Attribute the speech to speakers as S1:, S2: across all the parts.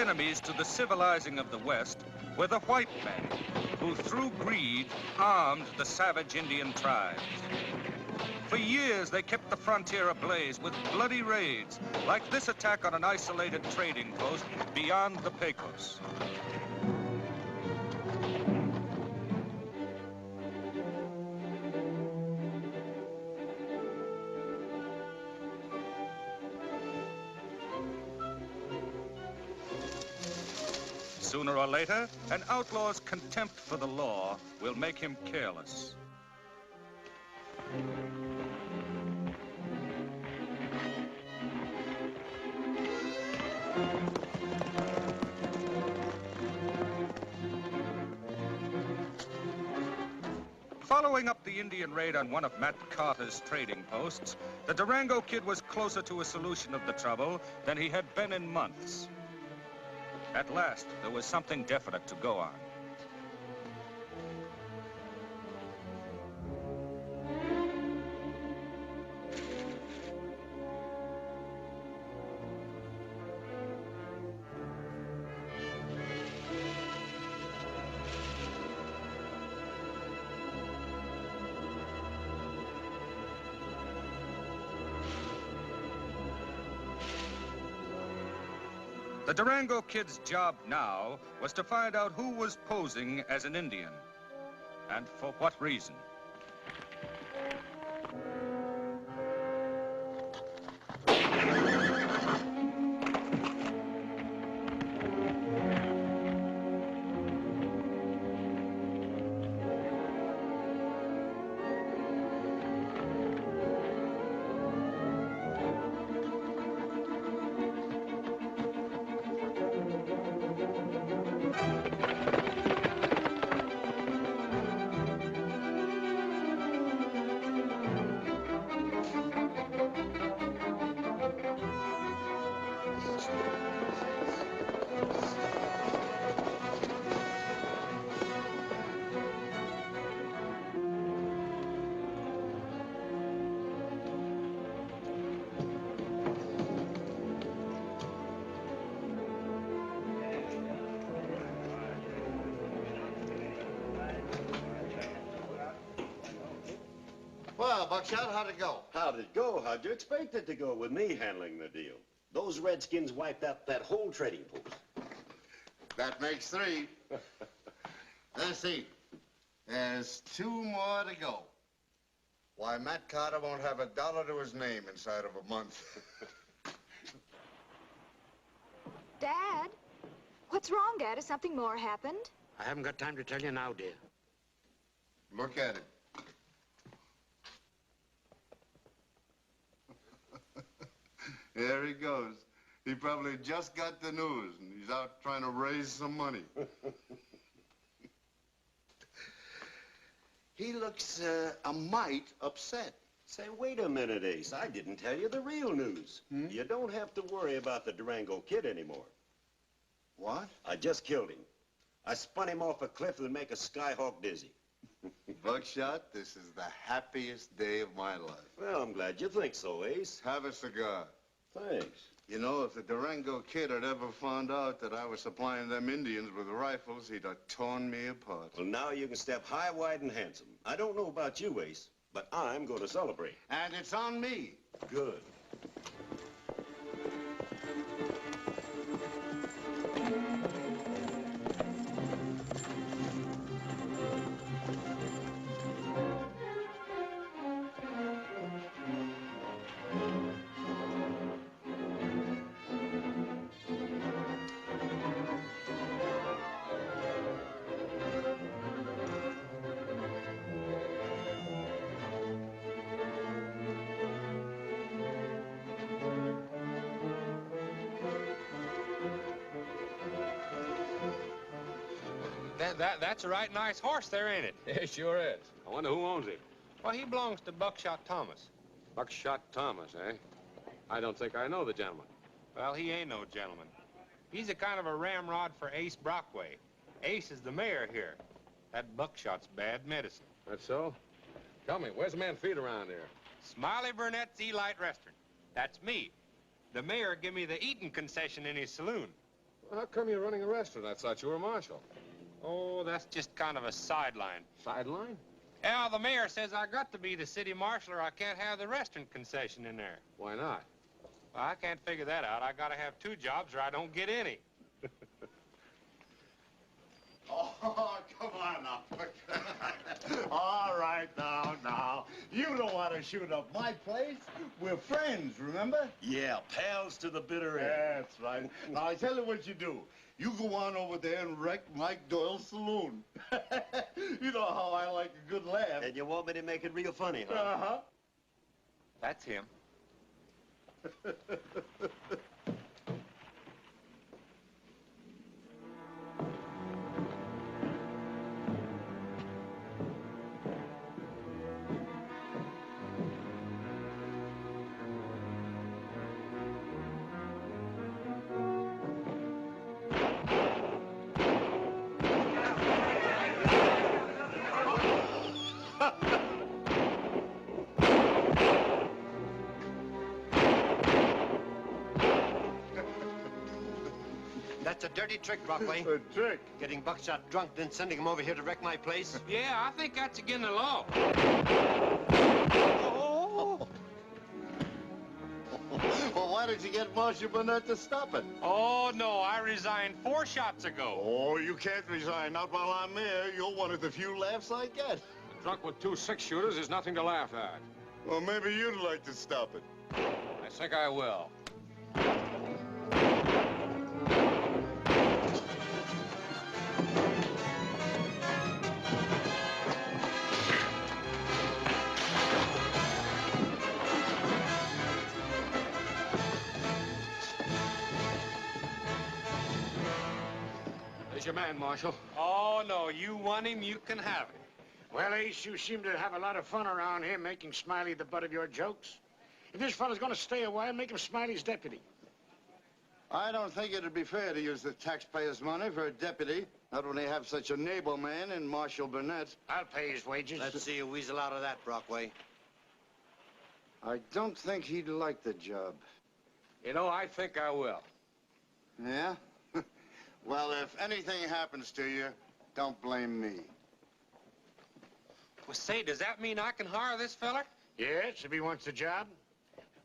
S1: enemies to the civilizing of the West were the white men, who through greed armed the savage Indian tribes. For years, they kept the frontier ablaze with bloody raids, like this attack on an isolated trading post beyond the Pecos. Sooner or later, an outlaw's contempt for the law will make him careless. Following up the Indian raid on one of Matt Carter's trading posts, the Durango Kid was closer to a solution of the trouble than he had been in months. At last, there was something definite to go on. The Durango Kid's job now was to find out who was posing as an Indian, and for what reason.
S2: Well, Buckshot, how'd it go?
S3: How'd it go? How'd you expect it to go with me handling the deal? Those Redskins wiped out that whole trading post.
S2: That makes 3. Let's see. There's 2 more to go. Why, Matt Carter won't have $1 to his name inside of a month.
S4: Dad? What's wrong, Dad? Has something more happened?
S5: I haven't got time to tell you now, dear.
S2: Look at it. There he goes. He probably just got the news, and he's out trying to raise some money. He looks a mite upset.
S3: Say, wait a minute, Ace. I didn't tell you the real news. You don't have to worry about the Durango Kid anymore.
S2: What?
S3: I just killed him. I spun him off a cliff that would make a skyhawk dizzy.
S2: Buckshot, this is the happiest day of my life.
S3: Well, I'm glad you think so, Ace.
S2: Have a cigar.
S3: Thanks.
S2: You know, if the Durango Kid had ever found out that I was supplying them Indians with rifles, he'd have torn me apart.
S3: Well, now you can step high, wide, and handsome. I don't know about you, Ace, but I'm going to celebrate.
S2: And it's on me.
S3: Good.
S6: That's a right nice horse there, ain't it?
S7: It sure is. I wonder who owns him.
S6: Well, he belongs to Buckshot Thomas.
S7: Buckshot Thomas, eh? I don't think I know the gentleman.
S6: Well, he ain't no gentleman. He's a kind of a ramrod for Ace Brockway. Ace is the mayor here. That Buckshot's bad medicine.
S7: That's so? Tell me, where's the man feed around here?
S6: Smiley Burnett's Elite Restaurant. That's me. The mayor give me the eating concession in his saloon.
S7: How come you're running a restaurant? I thought you were a marshal.
S6: Oh, that's just kind of a sideline.
S7: Sideline?
S6: Yeah, the mayor says I got to be the city marshal or I can't have the restaurant concession in there.
S7: Why not?
S6: Well, I can't figure that out. I gotta have 2 jobs or I don't get any.
S2: Oh, come on now. All right, now. You don't want to shoot up my place. We're friends, remember?
S3: Yeah, pals to the bitter end.
S2: That's right. Now, I tell you what you do. You go on over there and wreck Mike Doyle's saloon. You know how I like a good laugh.
S3: And you want me to make it real funny, huh?
S2: Uh-huh.
S6: That's him.
S5: That's a dirty trick, Brockway.
S2: A trick?
S5: Getting Buckshot drunk, then sending him over here to wreck my place.
S6: Yeah, I think that's against the law.
S2: Oh. Well, why did you get Marshal Burnett to stop it?
S6: Oh, no, I resigned 4 shots ago.
S2: Oh, you can't resign. Not while I'm there. You're one of the few laughs I get.
S7: A drunk with 2 6-shooters is nothing to laugh at.
S2: Well, maybe you'd like to stop it.
S7: I think I will. There's your man, Marshal.
S6: Oh, no, you want him, you can have him.
S5: Well, Ace, you seem to have a lot of fun around here making Smiley the butt of your jokes. If this fella's gonna stay a while, make him Smiley's deputy.
S2: I don't think it'd be fair to use the taxpayers' money for a deputy, not when they have such a naval man in Marshal Burnett.
S5: I'll pay his wages. Let's see you weasel out of that, Brockway.
S2: I don't think he'd like the job.
S7: You know, I think I will.
S2: Yeah? Well, if anything happens to you, don't blame me.
S6: Well, say, does that mean I can hire this feller?
S5: Yes, if he wants the job.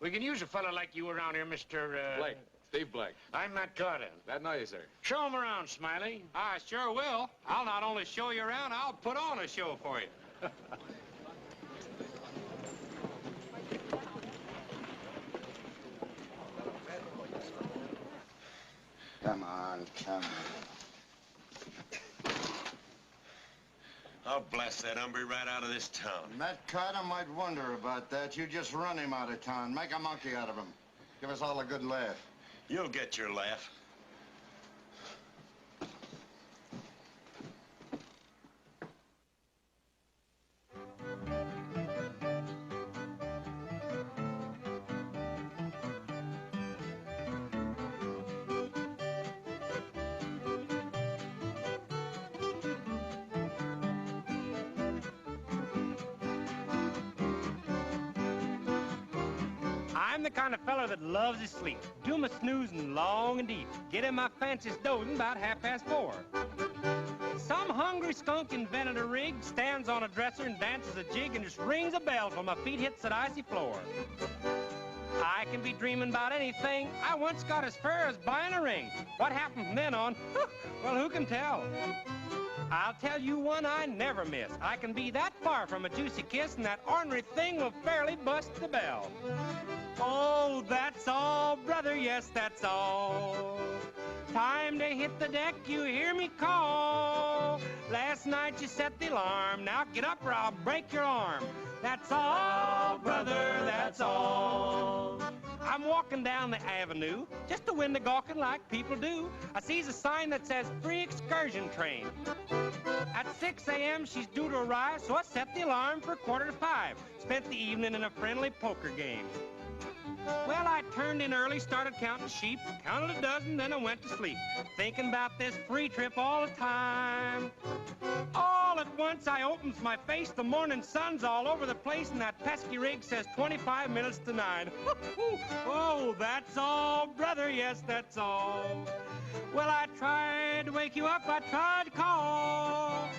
S5: We can use a fella like you around here, Mr.
S7: Blake. Steve Blake.
S5: I'm Matt Carter.
S7: That nice, sir.
S5: Show him around, Smiley.
S6: I sure will. I'll not only show you around, I'll put on a show for you.
S2: Come on, come on.
S3: I'll blast that hombre right out of this town.
S2: Matt Carter might wonder about that. You just run him out of town. Make a monkey out of him. Give us all a good laugh.
S3: You'll get your laugh.
S8: I'm the kind of feller that loves his sleep. Do my snoozing long and deep. Get in my fanciest dozing about 4:30. Some hungry skunk invented a rig, stands on a dresser and dances a jig and just rings a bell till my feet hits that icy floor. I can be dreaming about anything. I once got as far as buying a ring. What happened from then on? Well, who can tell? I'll tell you one I never miss. I can be that far from a juicy kiss, and that ornery thing will fairly bust the bell. Oh, that's all, brother, yes, that's all. Time to hit the deck, you hear me call. Last night you set the alarm, now get up or I'll break your arm. That's all, brother, that's all. I'm walking down the avenue, just a window gawking like people do. I sees a sign that says free excursion train. At 6 a.m. she's due to arrive, so I set the alarm for 4:45. Spent the evening in a friendly poker game. Well, I turned in early, started counting sheep, counted a dozen, then I went to sleep, thinking about this free trip all the time. All at once, I opens my face, the morning sun's all over the place, and that pesky rig says 25 minutes to 9. Oh, that's all, brother, yes, that's all. Well, I tried to wake you up, I tried to call.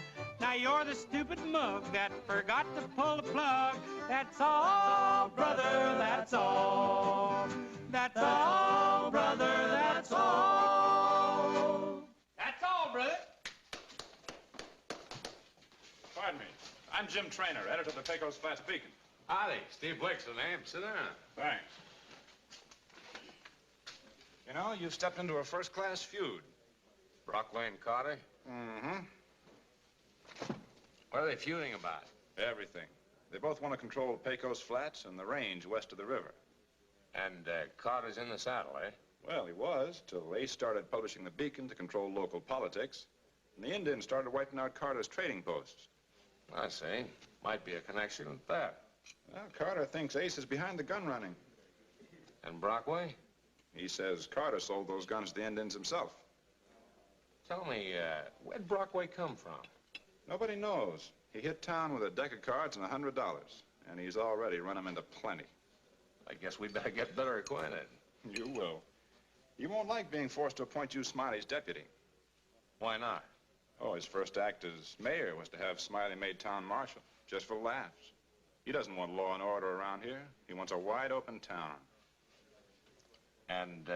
S8: Now you're the stupid mug that forgot to pull the plug. That's all, brother, that's all. That's all, brother, that's all. That's all, brother.
S9: Pardon me. I'm Jim Trainer, editor of the Pecos Flats Beacon.
S6: Howdy, Steve Blake's the name. Sit down.
S9: Thanks. You know, you've stepped into a first-class feud.
S6: Brockway and Carter?
S9: Mm-hmm.
S6: What are they feuding about?
S9: Everything. They both want to control the Pecos Flats and the range west of the river.
S6: And Carter's in the saddle, eh?
S9: Well, he was, till Ace started publishing the Beacon to control local politics. And the Indians started wiping out Carter's trading posts.
S6: I see. Might be a connection with that.
S9: Well, Carter thinks Ace is behind the gun running.
S6: And Brockway?
S9: He says Carter sold those guns to the Indians himself.
S6: Tell me, where'd Brockway come from?
S9: Nobody knows. He hit town with a deck of cards and $100, and he's already run him into plenty.
S6: I guess we better get better acquainted.
S9: You will. You won't like being forced to appoint you Smiley's deputy.
S6: Why not?
S9: Oh, his first act as mayor was to have Smiley made town marshal, just for laughs. He doesn't want law and order around here. He wants a wide-open town.
S6: And,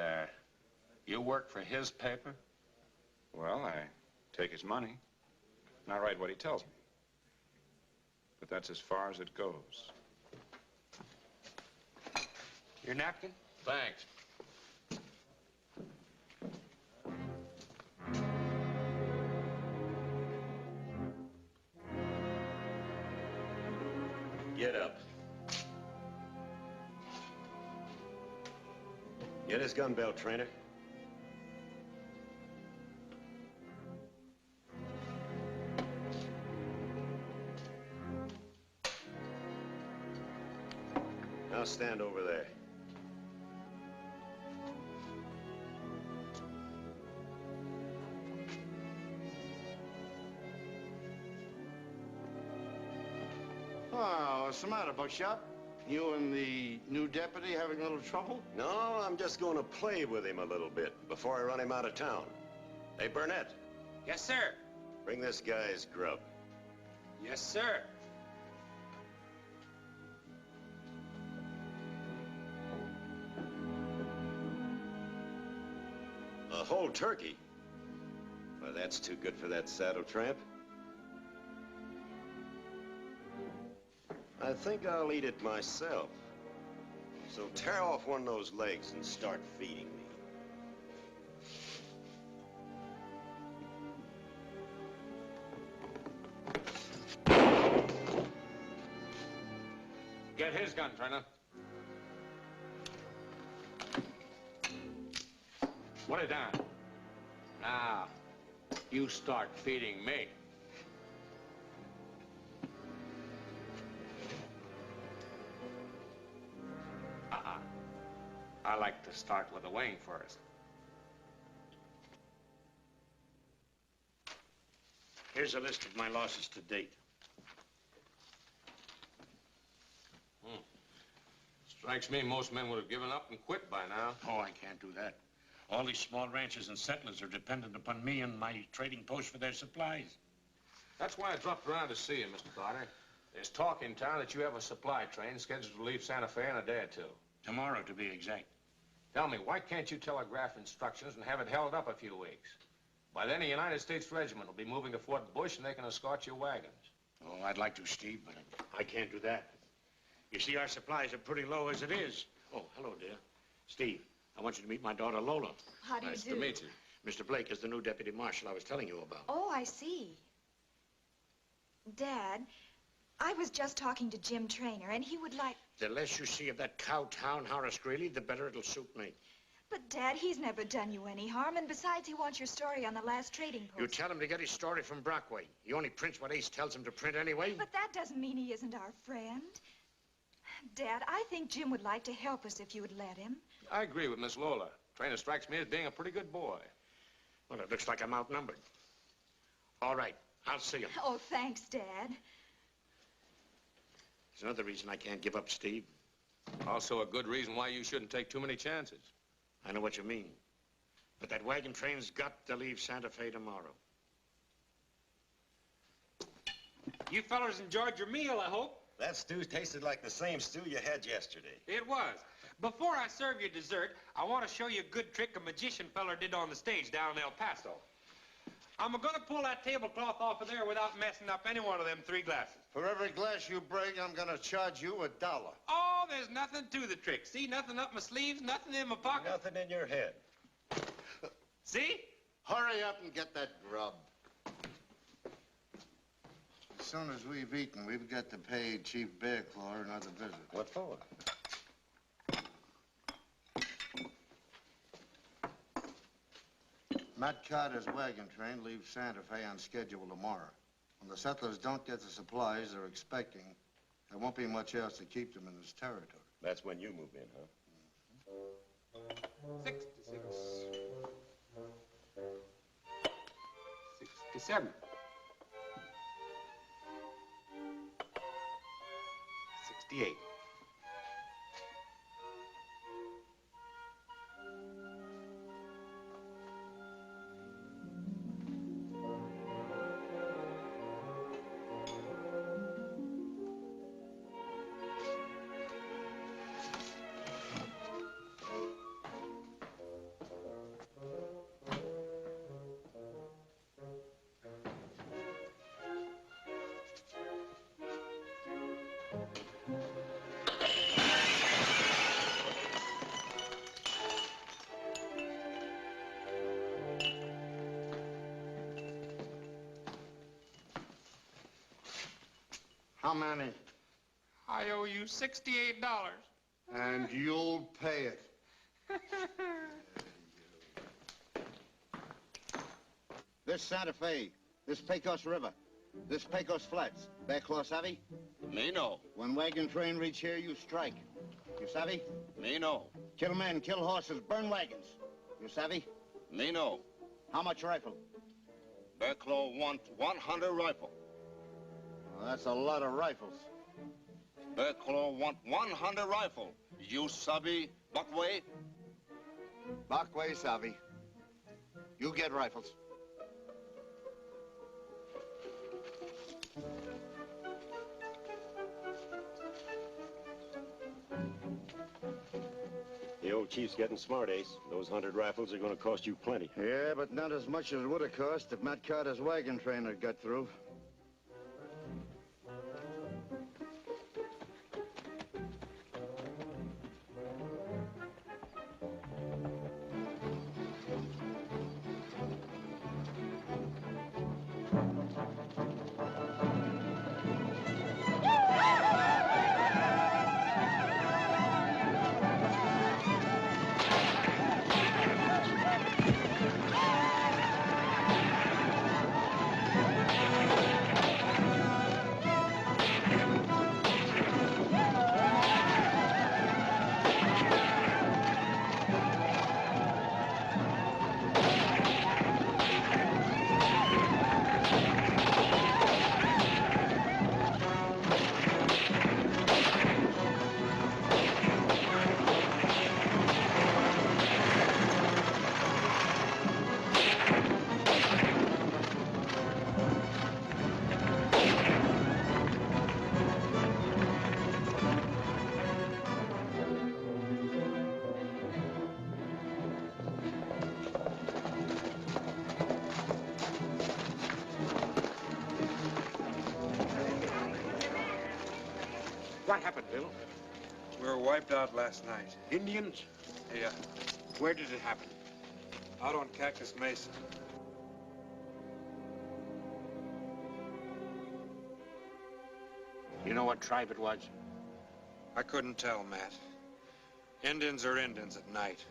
S6: you work for his paper?
S9: Well, I take his money, and I write what he tells me. But that's as far as it goes.
S6: Your napkin? Thanks.
S3: Get up. Get his gun belt, Trainer. Now stand over there.
S2: Oh, what's the matter, Buckshot? You and the new deputy having a little trouble?
S3: No, I'm just going to play with him a little bit before I run him out of town. Hey, Burnett,
S8: Yes, sir.
S3: bring this guy's grub.
S8: Yes, sir.
S3: A whole turkey? Well, that's too good for that saddle tramp. I think I'll eat it myself. So tear off one of those legs and start feeding me.
S6: Get his gun, Trainer. Put it down. Now, you start feeding me. I like to start with the wing first.
S5: Here's a list of my losses to date.
S6: Strikes me most men would have given up and quit by now.
S5: Oh, I can't do that. All these small ranchers and settlers are dependent upon me and my trading post for their supplies.
S6: That's why I dropped around to see you, Mr. Carter. There's talk in town that you have a supply train scheduled to leave Santa Fe in a day or two.
S5: Tomorrow, to be exact.
S6: Tell me, why can't you telegraph instructions and have it held up a few weeks? By then, a United States regiment will be moving to Fort Bush, and they can escort your wagons.
S5: Oh, I'd like to, Steve, but I can't do that. You see, our supplies are pretty low as it is. Oh, hello, dear. Steve, I want you to meet my daughter, Lola.
S4: How do you
S6: Nice
S4: do?
S6: to meet you.
S5: Mr. Blake is the new deputy marshal I was telling you about.
S4: Oh, I see. Dad, I was just talking to Jim Trainer, and he would like...
S5: The less you see of that cowtown Horace Greeley, the better it'll suit me.
S4: But, Dad, he's never done you any harm, and besides, he wants your story on the last trading post.
S5: You tell him to get his story from Brockway. He only prints what Ace tells him to print anyway.
S4: But that doesn't mean he isn't our friend. Dad, I think Jim would like to help us if you would let him.
S6: I agree with Miss Lola. Trainer strikes me as being a pretty good boy.
S5: Well, it looks like I'm outnumbered. All right, I'll see him.
S4: Oh, thanks, Dad.
S5: There's another reason I can't give up, Steve.
S6: Also a good reason why you shouldn't take too many chances.
S5: I know what you mean. But that wagon train's got to leave Santa Fe tomorrow.
S8: You fellas enjoyed your meal, I hope.
S3: That stew tasted like the same stew you had yesterday.
S8: It was. Before I serve you dessert, I want to show you a good trick a magician feller did on the stage down in El Paso. I'm going to pull that tablecloth off of there without messing up any one of them 3 glasses.
S2: For every glass you break, I'm gonna charge you $1.
S8: Oh, there's nothing to the trick. See, nothing up my sleeves, nothing in my pocket.
S3: Nothing in your head.
S8: See?
S2: Hurry up and get that grub. As soon as we've eaten, we've got to pay Chief Bearclaw another visit.
S3: What for?
S2: Matt Carter's wagon train leaves Santa Fe on schedule tomorrow. When the settlers don't get the supplies they're expecting, there won't be much else to keep them in this territory.
S3: That's when you move in, huh?
S8: 66. 67. 68.
S2: How many?
S8: I owe you $68.
S2: And you'll pay it. This Santa Fe, this Pecos River, this Pecos Flats. Bearclaw, savvy?
S3: Me no.
S2: When wagon train reach here, you strike. You savvy?
S3: Me no.
S2: Kill men, kill horses, burn wagons. You savvy?
S3: Me no.
S2: How much rifle?
S3: Bearclaw want 100 rifle.
S2: Well, that's a lot of rifles.
S3: Bearclaw want 100 rifle. You sabi, Buckway?
S2: Backway, savvy. You get rifles.
S3: The old chief's getting smart, Ace. Those 100 rifles are going to cost you plenty.
S2: Yeah, but not as much as it would have cost if Matt Carter's wagon train had got through.
S5: What happened, Bill?
S6: We were wiped out last night.
S5: Indians?
S6: Yeah,
S5: Where did it happen?
S6: out on Cactus Mesa.
S5: You know what tribe it was?
S6: I couldn't tell, Matt. Indians are Indians at night.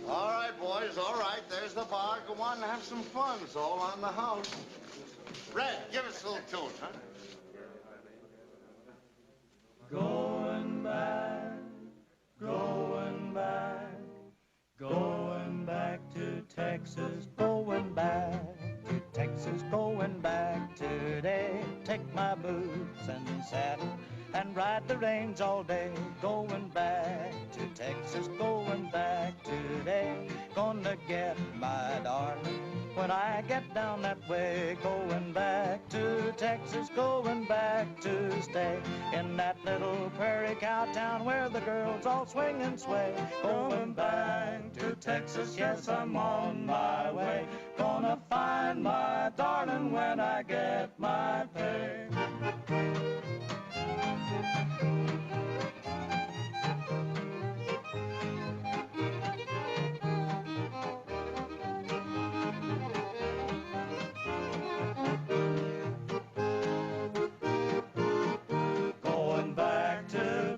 S2: All right, boys, all right. There's the bar. Go on and have some fun. It's all on the house. Red, give us a little tune, huh?
S10: Going back, going back, going Texas, going back to Texas, going back today. Take my boots and saddle and ride the range all day. Going back to Texas, going back today. Gonna get my darling when I get down that way. Going back to Texas, going back to stay in that little prairie cow town where the girls all swing and sway. Going back to Texas, yes, I'm on my way. Gonna find my darling when I get my pay.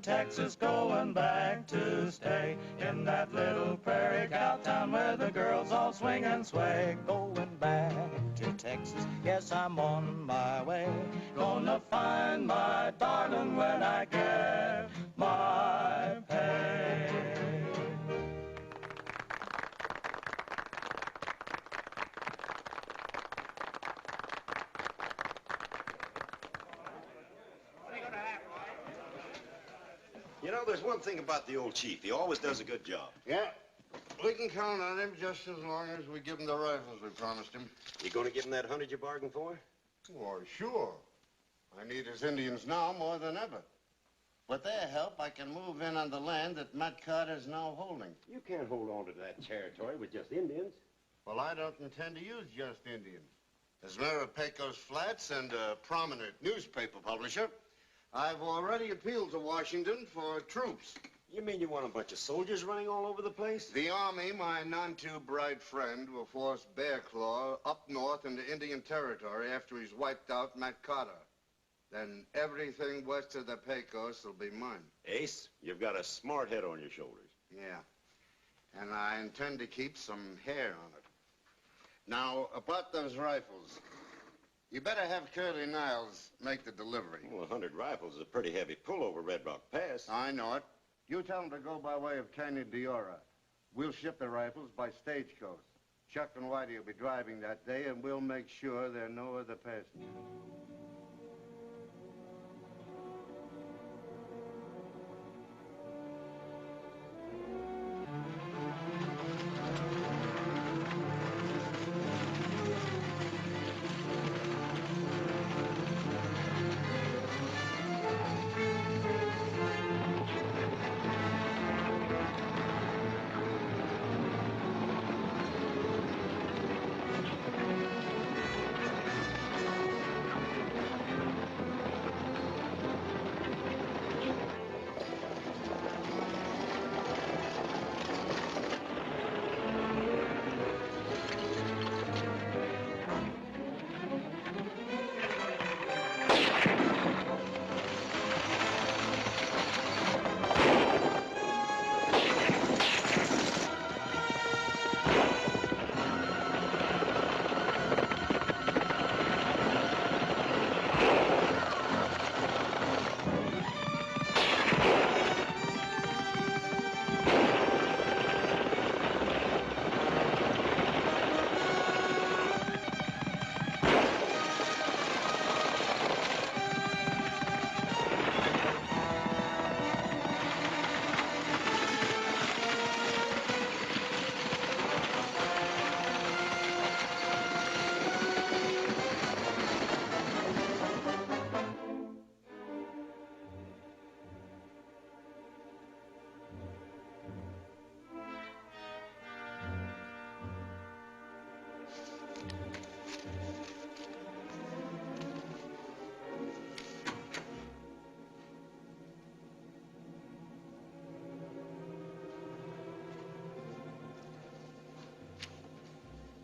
S10: Texas, going back to stay in that little prairie cow town where the girls all swing and sway. Going back to Texas, yes, I'm on my way. Gonna find my darling when I get my pay.
S3: You know, there's one thing about the old chief. He always does a good job.
S2: Yeah, we can count on him just as long as we give him the rifles we promised him.
S3: You gonna give him that 100 you bargained for?
S2: Why, sure. I need his Indians now more than ever. With their help, I can move in on the land that Matt Carter's now holding.
S3: You can't hold on to that territory with just Indians.
S2: Well, I don't intend to use just Indians. As mayor of Pecos Flats and a prominent newspaper publisher, I've already appealed to Washington for troops.
S3: You mean you want a bunch of soldiers running all over the place?
S2: The Army, my none-too-bright friend, will force Bear Claw up north into Indian Territory after he's wiped out Matt Carter. Then everything west of the Pecos will be mine.
S3: Ace, you've got a smart head on your shoulders.
S2: Yeah, and I intend to keep some hair on it. Now, about those rifles, you better have Curly Niles make the delivery.
S3: Well, 100 rifles is a pretty heavy pull over Red Rock Pass.
S2: I know it. You tell him to go by way of Canyon Diora. We'll ship the rifles by stagecoach. Chuck and Whitey will be driving that day, and we'll make sure there are no other passengers.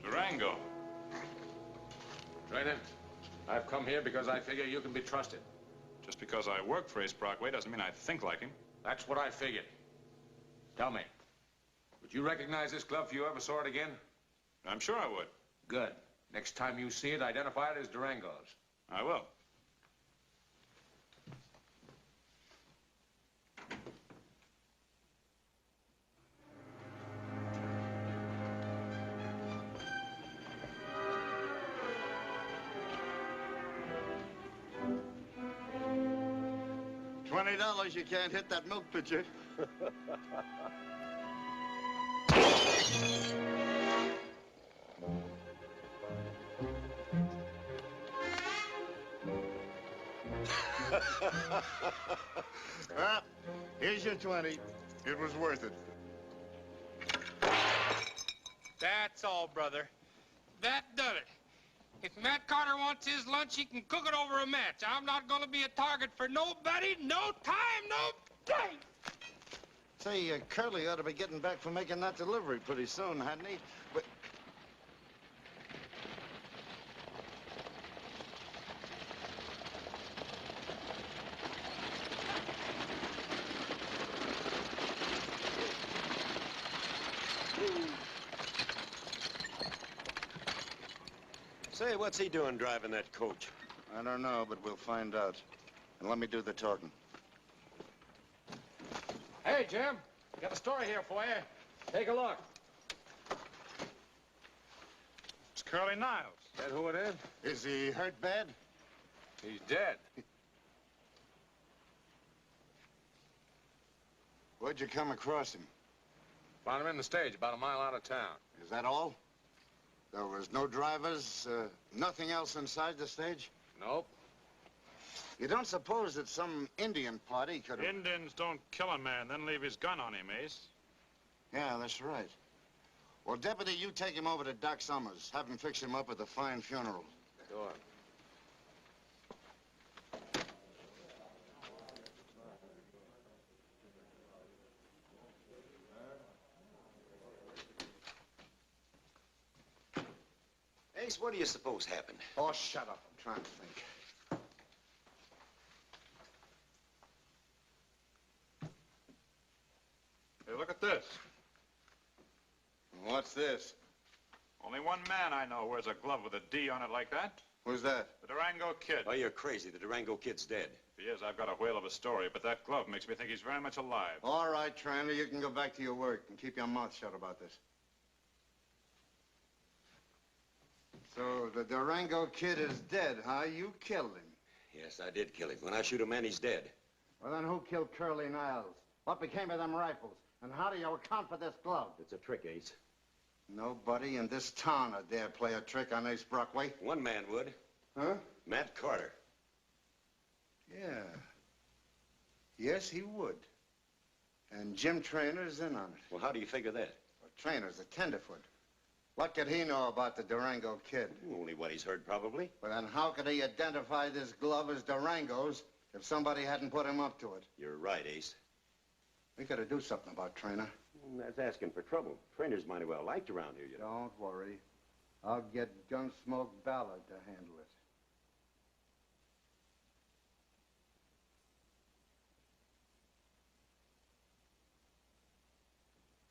S9: Durango.
S7: Trainer, I've come here because I figure you can be trusted.
S9: Just because I work for Ace Brockway doesn't mean I think like him.
S7: That's what I figured. Tell me, would you recognize this glove if you ever saw it again?
S9: I'm sure I would.
S7: Good. Next time you see it, identify it as Durango's.
S9: I will.
S2: $20 you can't hit that milk pitcher. Well, here's your 20. It was worth it.
S8: That's all, brother. That done it. If Matt Carter wants his lunch, he can cook it over a match. I'm not going to be a target for nobody, no time, no day.
S2: Say, Curly ought to be getting back from making that delivery pretty soon, hadn't he? But...
S3: Say, what's he doing driving that coach?
S2: I don't know, but we'll find out. And let me do the talking.
S7: Hey, Jim. Got a story here for you. Take a look.
S9: It's Curly Niles.
S7: That who it is?
S2: Is he hurt bad?
S7: He's dead.
S2: Where'd you come across him?
S7: Found him in the stage about a mile out of town.
S2: Is that all? There was no drivers, nothing else inside the stage?
S7: Nope.
S2: You don't suppose that some Indian party could have...
S9: Indians don't kill a man, then leave his gun on him, Ace.
S2: Yeah, that's right. Well, Deputy, you take him over to Doc Summers. Have him fix him up with a fine funeral.
S7: Go on.
S3: Ace, what do you suppose happened?
S2: Oh, shut up. I'm trying to think.
S9: Hey, look at this.
S2: What's this?
S9: Only one man I know wears a glove with a D on it like that.
S2: Who's that?
S9: The Durango Kid.
S3: Oh, you're crazy. The Durango Kid's dead.
S9: If he is, I've got a whale of a story, but that glove makes me think he's very much alive.
S2: All right, Trainer, you can go back to your work and keep your mouth shut about this. So the Durango Kid is dead, huh? You killed him.
S3: Yes, I did kill him. When I shoot a man, he's dead.
S2: Well, then who killed Curly Niles? What became of them rifles? And how do you account for this glove?
S3: It's a trick, Ace.
S2: Nobody in this town would dare play a trick on Ace Brockway.
S3: One man would.
S2: Huh?
S3: Matt Carter.
S2: Yeah. Yes, he would. And Jim Trainor's in on it.
S3: Well, how do you figure that?
S2: Well, Trainor's a tenderfoot. What could he know about the Durango Kid?
S3: Only what he's heard, probably.
S2: Well, then how could he identify this glove as Durango's if somebody hadn't put him up to it?
S3: You're right, Ace.
S2: We gotta do something about Trainor.
S3: That's asking for trouble. Trainor's mighty well liked around here, you know.
S2: Don't worry. I'll get Gunsmoke Ballard to handle it.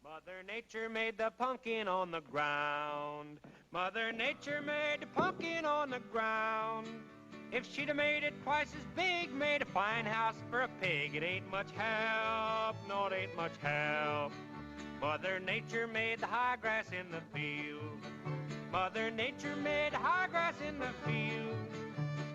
S8: Mother Nature made the pumpkin on the ground. Mother Nature made the pumpkin on the ground. If she'd have made it twice as big, made a fine house for a pig, it ain't much help, no, it ain't much help. Mother Nature made the high grass in the field. Mother Nature made the high grass in the field.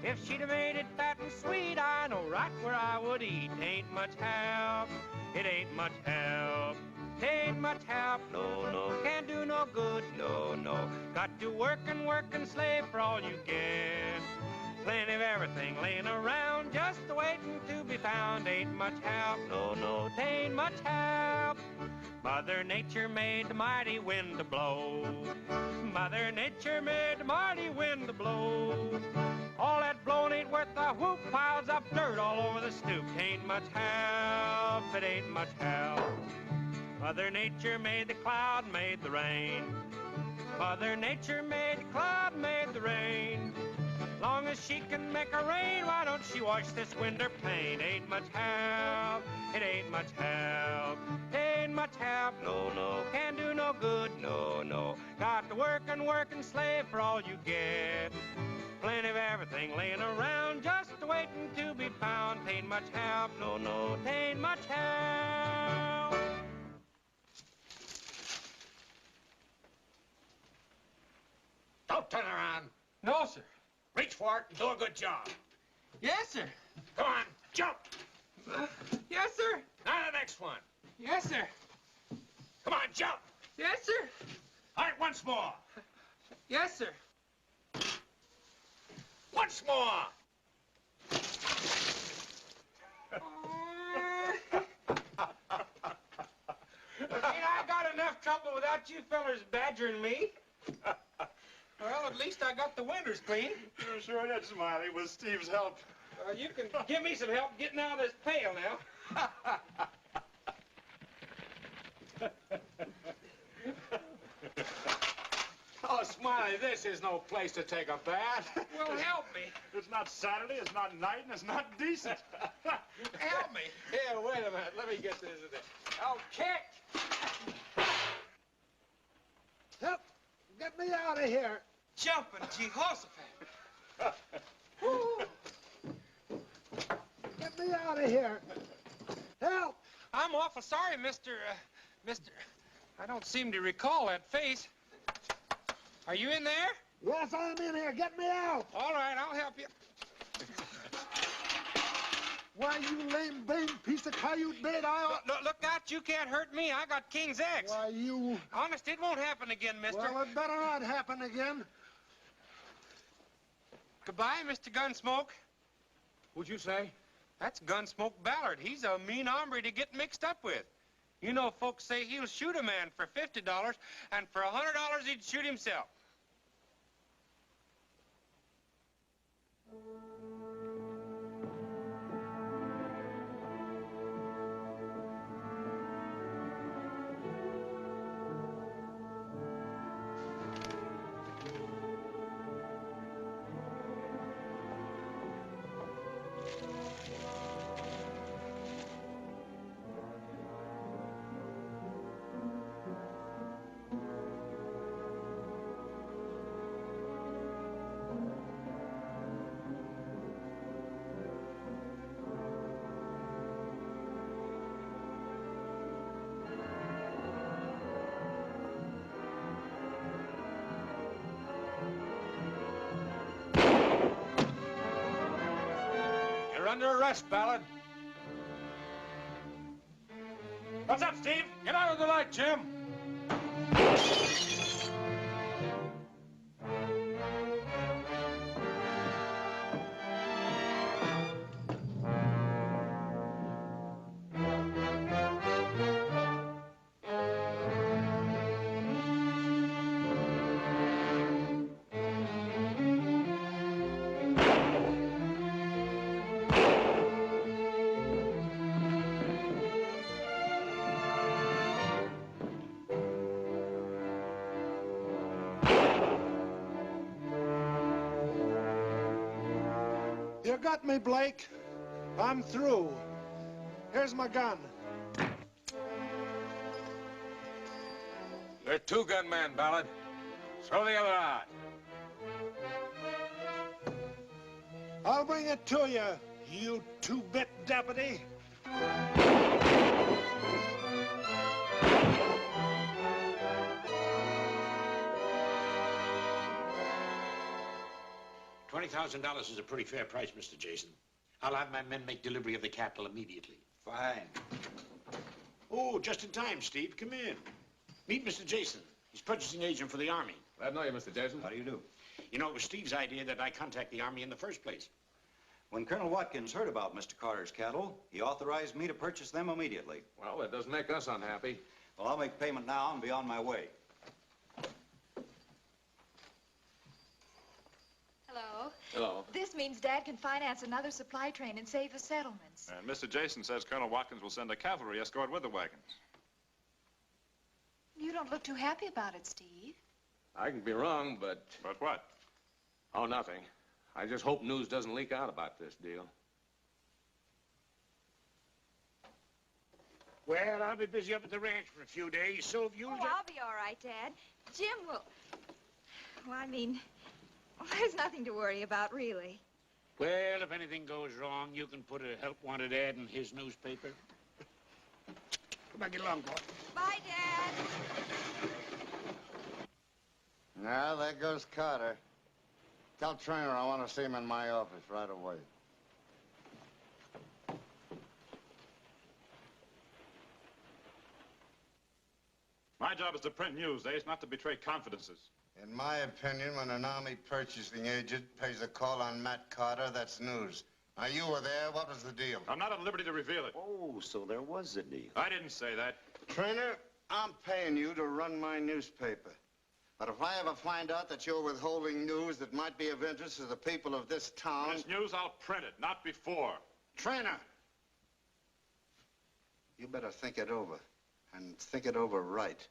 S8: If she'd have made it fat and sweet, I know right where I would eat. Ain't much help, it ain't much help. Ain't much help, no, no, can't do no good, no, no. Got to work and slave for all you get. Plenty of everything laying around, just waiting to be found. Ain't much help, no, no, tain't much help. Mother Nature made the mighty wind to blow. Mother Nature made the mighty wind to blow. All that blowing ain't worth a whoop, piles of dirt all over the stoop. Ain't much help, it ain't much help. Mother Nature made the cloud, made the rain. Mother Nature made the cloud, made the rain. Long as she can make a rain, why don't she wash this winter pain? Ain't much help, it ain't much help. Ain't much help, no, no, can't do no good, no, no. Got to work and slave for all you get. Plenty of everything laying around, just waiting to be found. Ain't much help, no, no, ain't much help.
S5: Don't turn around.
S8: No, sir.
S5: Reach for it and do a good job.
S8: Yes, sir.
S5: Go on, jump.
S8: Yes, sir.
S5: Now the next one.
S8: Yes, sir.
S5: Come on, jump.
S8: Yes, sir.
S5: All right, once more.
S8: Yes, sir.
S5: Once more.
S8: Ain't I got enough trouble without you fellers badgering me? Well, at least I got the winters clean.
S3: You sure did, Smiley, with Steve's help.
S8: You can give me some help getting out of this pail now.
S5: Oh, Smiley, this is no place to take a bath.
S8: Well, help me.
S3: It's not Saturday, it's not night, and it's not decent.
S8: Help me.
S5: Here, wait a minute. Let me get this in there.
S8: I'll kick.
S11: Help! Get me out of here!
S8: Jumping Jehoshaphat.
S11: Get me out of here! Help!
S8: I'm awful sorry, Mr. I don't seem to recall that face. Are you in there?
S11: Yes, I'm in here. Get me out!
S8: All right, I'll help you.
S11: Why, you lame bang piece of coyote bait,
S8: Look out, you can't hurt me. I got King's X.
S11: Why, you...
S8: Honest, it won't happen again, mister.
S11: Well, it better not happen again.
S8: Goodbye, Mr. Gunsmoke.
S5: What'd you say?
S8: That's Gunsmoke Ballard. He's a mean hombre to get mixed up with. You know, folks say he'll shoot a man for $50, and for $100 he'd shoot himself.
S5: You're under arrest, Ballard.
S8: What's up, Steve?
S5: Get out of the light, Jim.
S11: You got me, Blake. I'm through. Here's my gun.
S5: You're a two-gun man, Ballard. Throw the other out.
S11: I'll bring it to you, you two-bit deputy.
S5: $20,000 is a pretty fair price, Mr. Jason. I'll have my men make delivery of the capital immediately.
S3: Fine.
S5: Oh, just in time, Steve. Come in. Meet Mr. Jason. He's purchasing agent for the Army.
S7: Glad to know you, Mr. Jason.
S3: How do you do?
S5: You know, it was Steve's idea that I contact the Army in the first place.
S12: When Colonel Watkins heard about Mr. Carter's cattle, he authorized me to purchase them immediately.
S7: Well, that doesn't make us unhappy.
S12: Well, I'll make payment now and be on my way.
S4: Hello.
S9: Hello.
S4: This means Dad can finance another supply train and save the settlements.
S9: And Mr. Jason says Colonel Watkins will send a cavalry escort with the wagons.
S4: You don't look too happy about it, Steve.
S6: I can be wrong, but...
S9: But what?
S6: Oh, nothing. I just hope news doesn't leak out about this deal.
S5: Well, I'll be busy up at the ranch for a few days, so if you'll
S4: Oh, I'll be all right, Dad. Jim will... Well, I mean, there's nothing to worry about, really.
S5: Well, if anything goes wrong, you can put a help-wanted ad in his newspaper. Come on, get along, boy.
S4: Bye, Dad.
S2: Now, there goes Carter. Tell Trainer I want to see him in my office right away.
S9: My job is to print news, Ace, not to betray confidences.
S2: In my opinion, when an Army purchasing agent pays a call on Matt Carter, that's news. Now, you were there. What was the deal?
S9: I'm not at liberty to reveal it.
S3: Oh, so there was a deal.
S9: I didn't say that.
S2: Trainer, I'm paying you to run my newspaper. But if I ever find out that you're withholding news that might be of interest to the people of this town...
S9: When it's news, I'll print it, not before.
S2: Trainer! You better think it over, and think it over right.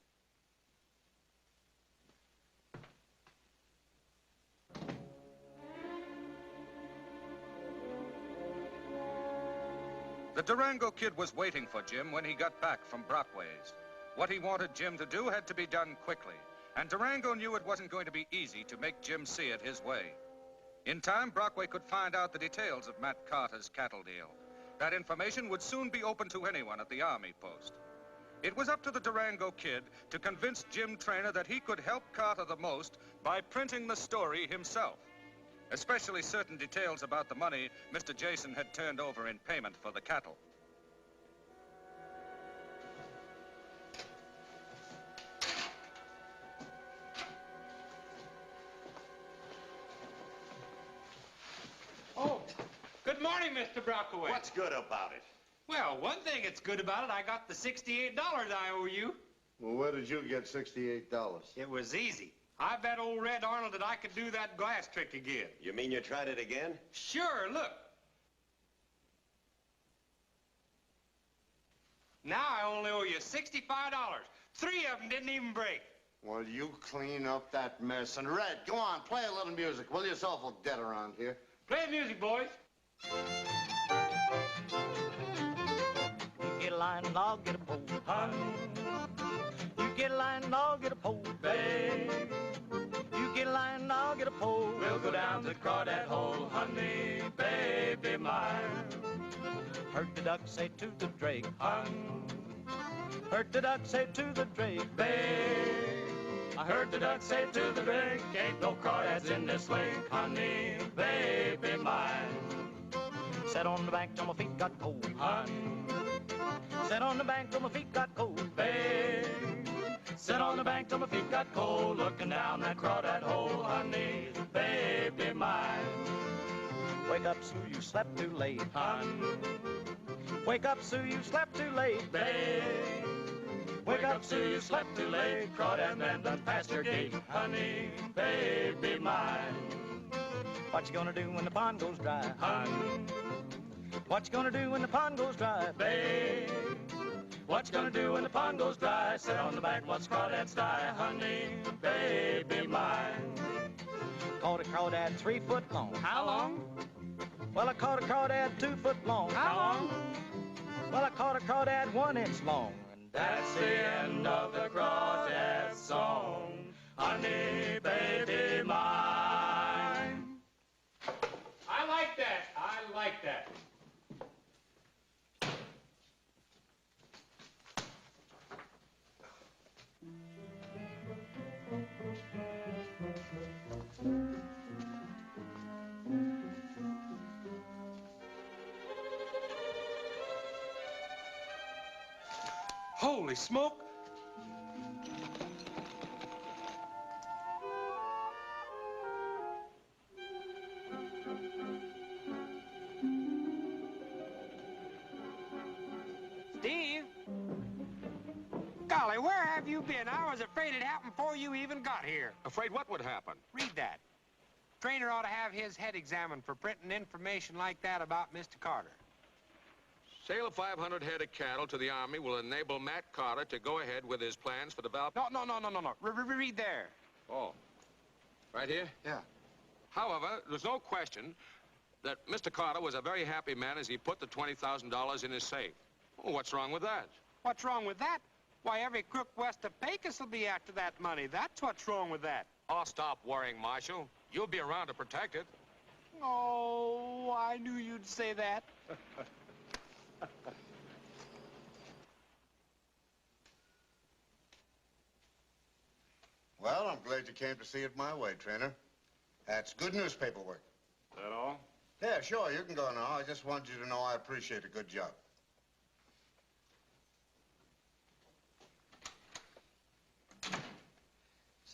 S1: The Durango Kid was waiting for Jim when he got back from Brockway's. What he wanted Jim to do had to be done quickly, and Durango knew it wasn't going to be easy to make Jim see it his way. In time, Brockway could find out the details of Matt Carter's cattle deal. That information would soon be open to anyone at the Army post. It was up to the Durango Kid to convince Jim Trainer that he could help Carter the most by printing the story himself, especially certain details about the money Mr. Jason had turned over in payment for the cattle.
S8: Oh, good morning, Mr. Brockway.
S3: What's good about it?
S8: Well, one thing that's good about it, I got the $68 I owe you.
S2: Well, where did you get $68?
S8: It was easy. I bet old Red Arnold that I could do that glass trick again.
S3: You mean you tried it again?
S8: Sure, look. Now I only owe you $65. 3 of them didn't even break.
S2: Well, you clean up that mess. And Red, go on, play a little music, will you? It's awful dead around here.
S8: Play the music, boys.
S10: You get a line and I'll get a pole, honey. You get a line and I'll get a pole, babe. You get a line and I'll get a pole. We'll go down to the crawdad hole, honey, baby mine. Heard the duck say to the drake, hon. Heard the duck say to the drake, babe. I heard the duck say to the drake, ain't no crawdads in this lake, honey, baby mine. Sat on the bank till my feet got cold, hon. Sat on the bank till my feet got cold, babe. Sat on the bank till my feet got cold, looking down that crawdad hole, honey, baby mine. Wake up, Sue, you slept too late, hon. Wake up, Sue, you slept too late, babe. Wake up, Sue, you slept too late. Crawdad man done past your gate, honey, baby mine. What you gonna do when the pond goes dry, hon? What you gonna do when the pond goes dry, babe? What you gonna do when the pond goes dry? Sit on the bank, watch crawdads die, honey, baby mine. Caught a crawdad 3 foot long.
S8: How long?
S10: Well, I caught a crawdad 2 foot long.
S8: How long?
S10: Well, I caught a crawdad 1 inch long.
S8: That's the end of the crawdad song, honey, baby mine. I like that. I like that. Holy smoke! Steve? Golly, where have you been? I was afraid it happened before you even got here.
S7: Afraid what would happen?
S8: Read that. Trainer ought to have his head examined for printing information like that about Mr. Carter.
S7: Sale of 500 head of cattle to the Army will enable Matt Carter to go ahead with his plans for developing...
S8: No. Read there.
S7: Oh. Right here?
S2: Yeah.
S7: However, there's no question that Mr. Carter was a very happy man as he put the $20,000 in his safe. Well, what's wrong with that?
S8: What's wrong with that? Why, every crook west of Pecos will be after that money. That's what's wrong with that.
S7: Oh, stop worrying, Marshal. You'll be around to protect it.
S8: Oh, I knew you'd say that.
S2: Well, I'm glad you came to see it my way, Trainer. That's good newspaper work.
S9: That all?
S2: Yeah, sure, you can go now. I just want you to know I appreciate a good job.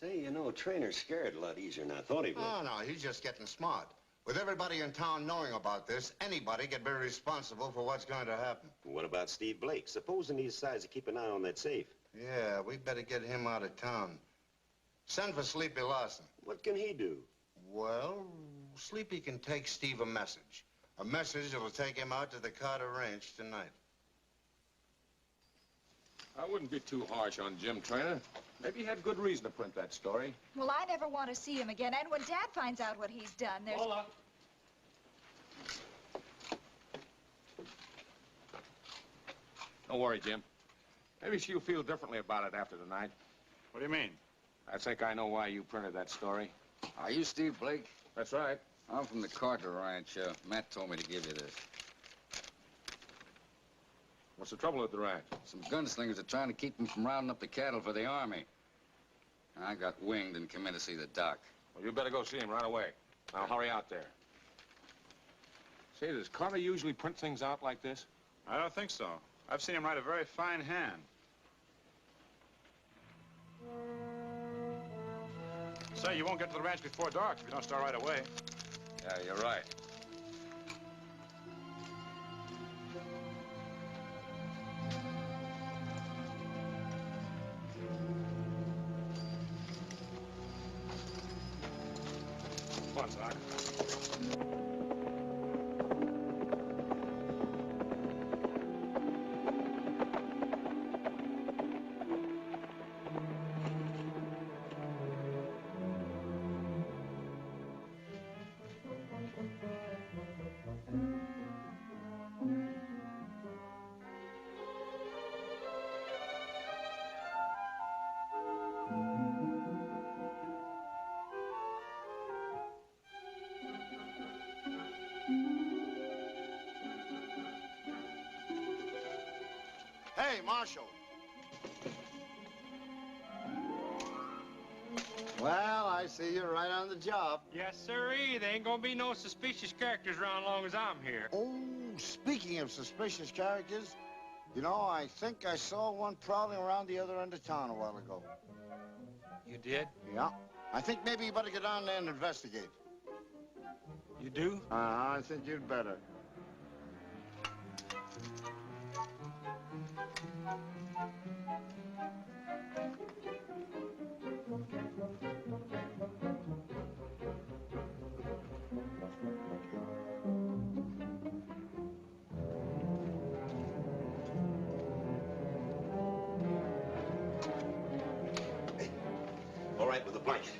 S3: Say, you know, Trainer's scared a lot easier than I thought he would.
S2: Oh, no, he's just getting smart. With everybody in town knowing about this, anybody can be responsible for what's going to happen.
S3: What about Steve Blake? Supposing he decides to keep an eye on that safe.
S2: Yeah, we better get him out of town. Send for Sleepy Larson.
S3: What can he do?
S2: Well, Sleepy can take Steve a message. A message that'll take him out to the Carter Ranch tonight.
S7: I wouldn't be too harsh on Jim Trainer. Maybe he had good reason to print that story.
S4: Well, I never want to see him again. And when Dad finds out what he's done, there's...
S5: Lola.
S7: Don't worry, Jim. Maybe she'll feel differently about it after tonight.
S9: What do you mean?
S7: I think I know why you printed that story.
S13: Are you Steve Blake?
S7: That's right.
S13: I'm from the Carter Ranch. Matt told me to give you this.
S7: What's the trouble with the ranch?
S13: Some gunslingers are trying to keep them from rounding up the cattle for the Army. I got winged and came in to see the doc.
S7: Well, you better go see him right away. Now, hurry out there. Say, does Carter usually print things out like this?
S9: I don't think so. I've seen him write a very fine hand. Say, you won't get to the ranch before dark if you don't start right away.
S13: Yeah, you're right.
S7: Come on, Doc.
S2: Hey, Marshal. Well, I see you're right on the job.
S8: Yes, sirree. There ain't gonna be no suspicious characters around long as I'm here.
S2: Oh, speaking of suspicious characters, you know, I think I saw one prowling around the other end of town a while ago.
S8: You did?
S2: Yeah. I think maybe you better get down there and investigate.
S8: You do?
S2: I think you'd better.
S3: All right, with a blanket.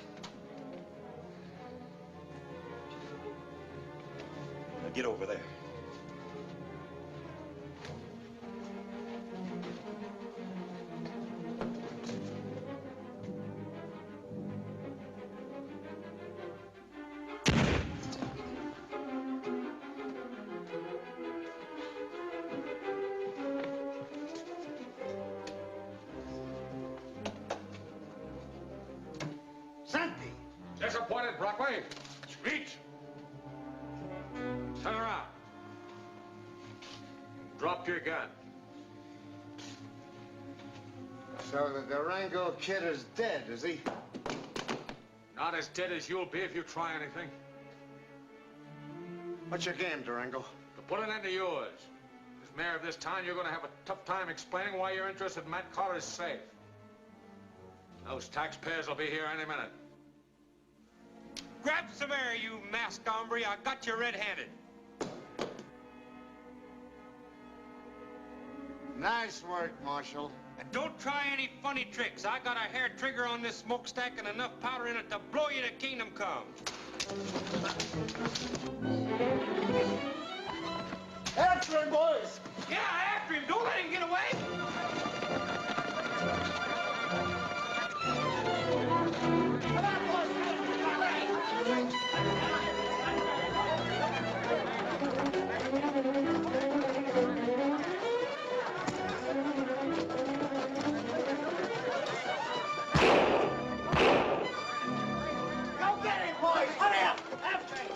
S3: Now get over there.
S2: Santi!
S7: Disappointed, Brockway. Speech. Turn around. Drop your gun.
S2: So the Durango kid is dead, is he?
S7: Not as dead as you'll be if you try anything.
S2: What's your game, Durango?
S7: To put an end to yours. As mayor of this town, you're going to have a tough time explaining why you're interested in Matt Carter's safe. Those taxpayers will be here any minute.
S8: Grab some air, you masked hombre. I got you red-handed.
S2: Nice work, Marshal.
S8: And don't try any funny tricks. I got a hair trigger on this smokestack and enough powder in it to blow you to kingdom come.
S11: After him, boys!
S8: Yeah, after him. Don't let him get away.
S11: Go get him, boys! Hurry up! After him!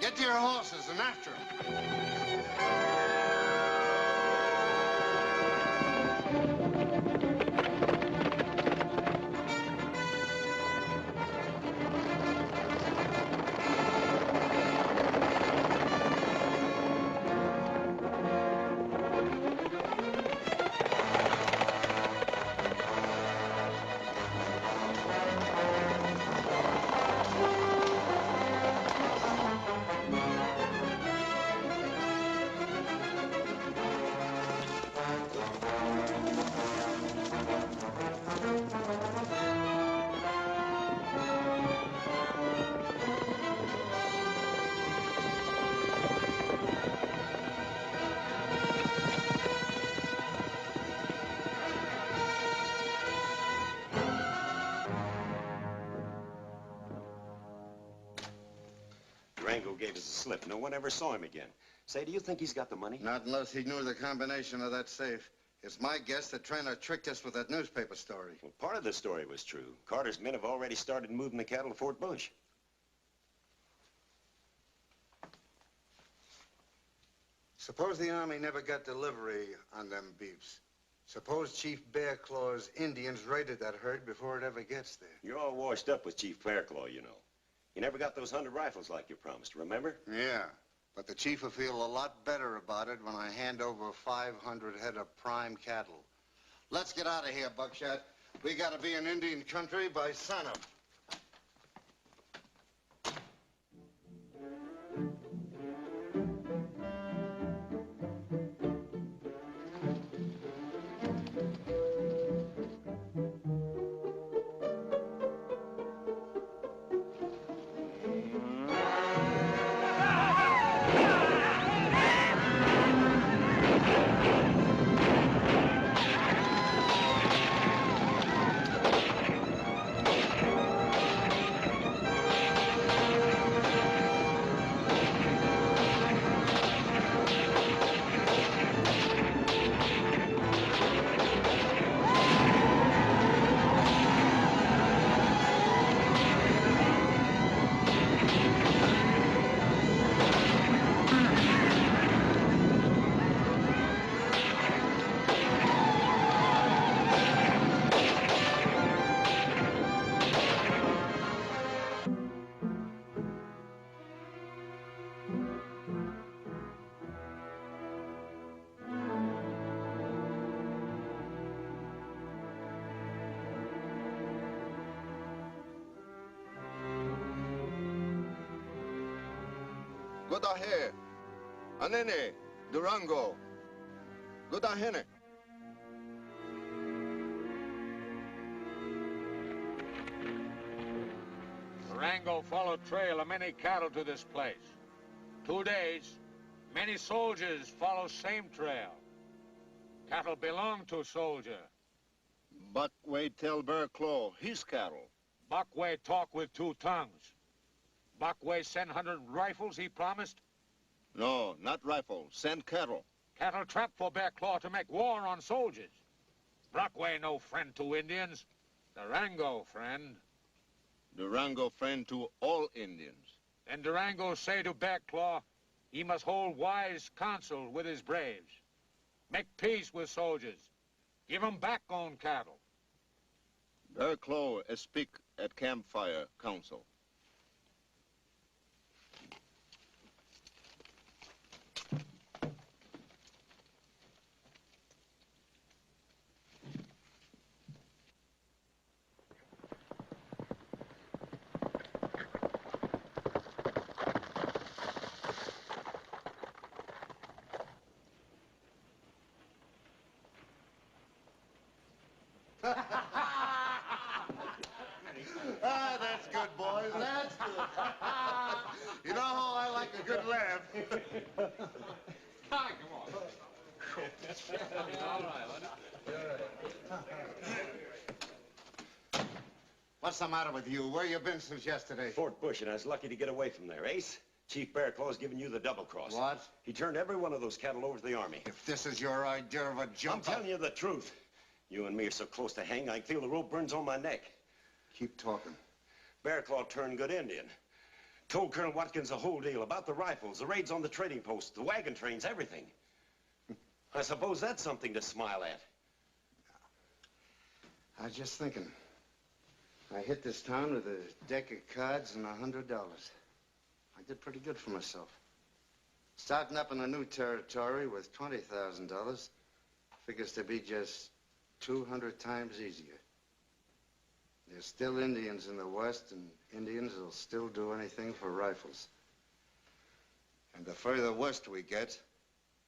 S2: Get to your horses and after him.
S3: Durango gave us a slip. No one ever saw him again. Say, do you think he's got the money?
S2: Not unless he knew the combination of that safe. It's my guess that Trainer tricked us with that newspaper story.
S3: Well, part of the story was true. Carter's men have already started moving the cattle to Fort Bush.
S2: Suppose the Army never got delivery on them beefs. Suppose Chief Bear Claw's Indians raided that herd before it ever gets there.
S3: You're all washed up with Chief Bear Claw, you know. You never got those 100 rifles like you promised, remember?
S2: Yeah, but the chief will feel a lot better about it when I hand over 500 head of prime cattle. Let's get out of here, Buckshot. We gotta be in Indian country by sunup.
S14: Good ahe. Anene, Durango. Good ahene.
S7: Durango followed trail of many cattle to this place. 2 days, many soldiers follow same trail. Cattle belong to soldier.
S14: Buckway tell Bear Claw his cattle.
S7: Buckway talk with 2 tongues. Buckway send 100 rifles he promised.
S14: No, not rifle. Send cattle.
S7: Cattle trap for Bear Claw to make war on soldiers. Buckway no friend to Indians. Durango friend.
S14: Durango friend to all Indians.
S7: Then Durango say to Bear Claw, he must hold wise counsel with his braves. Make peace with soldiers. Give 'em back on cattle.
S14: Bear Claw speak at campfire council.
S2: That's good, boys. That's good. You know how I like a good laugh.
S7: Come on. All right,
S2: What's the matter with you? Where you been since yesterday?
S3: Fort Bush, and I was lucky to get away from there. Ace, Chief Bear Claw's giving you the double cross.
S2: What?
S3: He turned every one of those cattle over to the Army.
S2: If this is your idea of a jump...
S3: I'm telling you the truth. You and me are so close to hang, I can feel the rope burns on my neck.
S2: Keep talking.
S3: Bear Claw turned good Indian. Told Colonel Watkins the whole deal about the rifles, the raids on the trading posts, the wagon trains, everything. I suppose that's something to smile at.
S2: I was just thinking. I hit this town with a deck of cards and $100. I did pretty good for myself. Starting up in a new territory with $20,000 figures to be just 200 times easier. There's still Indians in the West, and Indians will still do anything for rifles. And the further west we get,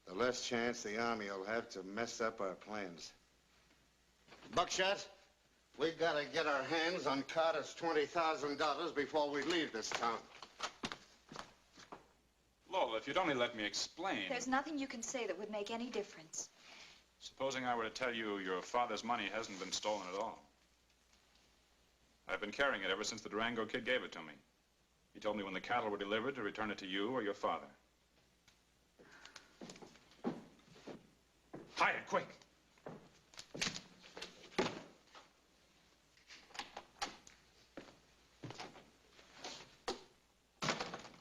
S2: the less chance the Army will have to mess up our plans. Buckshot, we gotta get our hands on Carter's $20,000 before we leave this town.
S9: Lola, if you'd only let me explain.
S4: There's nothing you can say that would make any difference.
S9: Supposing I were to tell you your father's money hasn't been stolen at all. I've been carrying it ever since the Durango kid gave it to me. He told me when the cattle were delivered to return it to you or your father.
S5: Hide it, quick.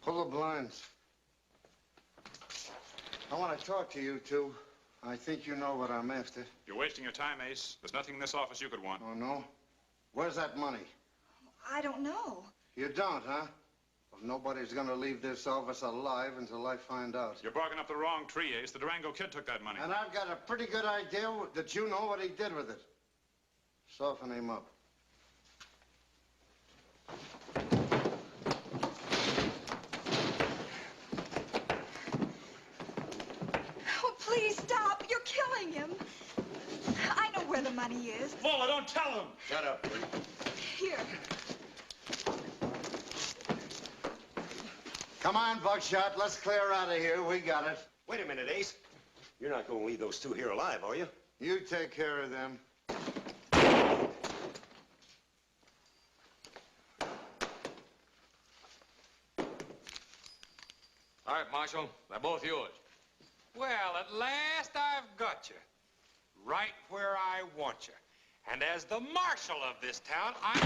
S2: Pull the blinds. I want to talk to you two. I think you know what I'm after.
S9: You're wasting your time, Ace. There's nothing in this office you could want.
S2: Oh, no? Where's that money?
S4: I don't know.
S2: You don't, huh? Well, nobody's gonna leave this office alive until I find out.
S9: You're barking up the wrong tree, Ace. The Durango kid took that money.
S2: And I've got a pretty good idea that you know what he did with it. Soften him up.
S4: Oh, please stop. You're killing him. I know where the money is.
S5: Lola, don't tell him.
S3: Shut up, please.
S4: Here.
S2: Come on, Buckshot. Let's clear out of here. We got it.
S3: Wait a minute, Ace. You're not going to leave those two here alive, are you?
S2: You take care of them.
S7: All right, Marshal. They're both yours.
S6: Well, at last I've got you. Right where I want you. And as the marshal of this town, I...